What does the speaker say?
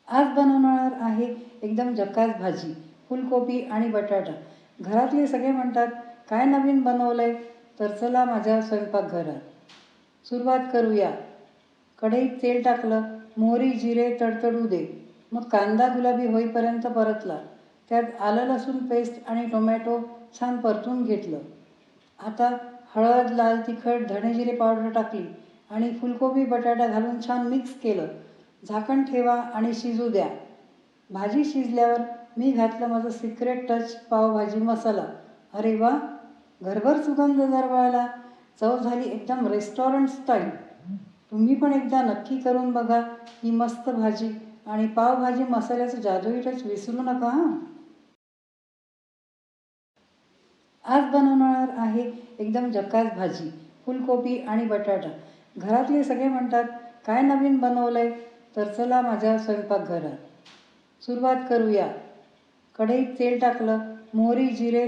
आज बनवणार आहे एकदम झकास भाजी, फुलकोबी आणि बटाटा. घरातले सगळे म्हणतात, काय नवीन बनवलंय? तर चला माझ्या स्वयंपाकघरात. सुरुवात करूया. कढईत तेल टाकलं, मोहरी जिरे तडतडू दे. मग कांदा गुलाबी होईपर्यंत परतला. त्यात आलं लसूण पेस्ट आणि टोमॅटो छान परतून घेतलं. आता हळद, लाल तिखट, धणेजिरे पावडर टाकली आणि फुलकोबी बटाटा घालून छान मिक्स केलं. झाकण ठेवा आणि शिजू द्या. भाजी शिजल्यावर मी घातलं माझं सिक्रेट टच पावभाजी मसाला. अरे वा, घरभर सुगंध दरवळला. चव झाली एकदम रेस्टॉरंट स्टाईल. तुम्ही पण एकदा नक्की करून बघा ही मस्त भाजी आणि पावभाजी मसाल्याचं जादुई टच विसरू नका हां. आज बनवणार आहे एकदम झकास भाजी, फुलकोबी आणि बटाटा. घरातले सगळे म्हणतात, काय नवीन बनवलंय? तर चला माझ्या स्वयंपाकघरात. सुरुवात करूया. कढईत तेल टाकलं, मोहरी जिरे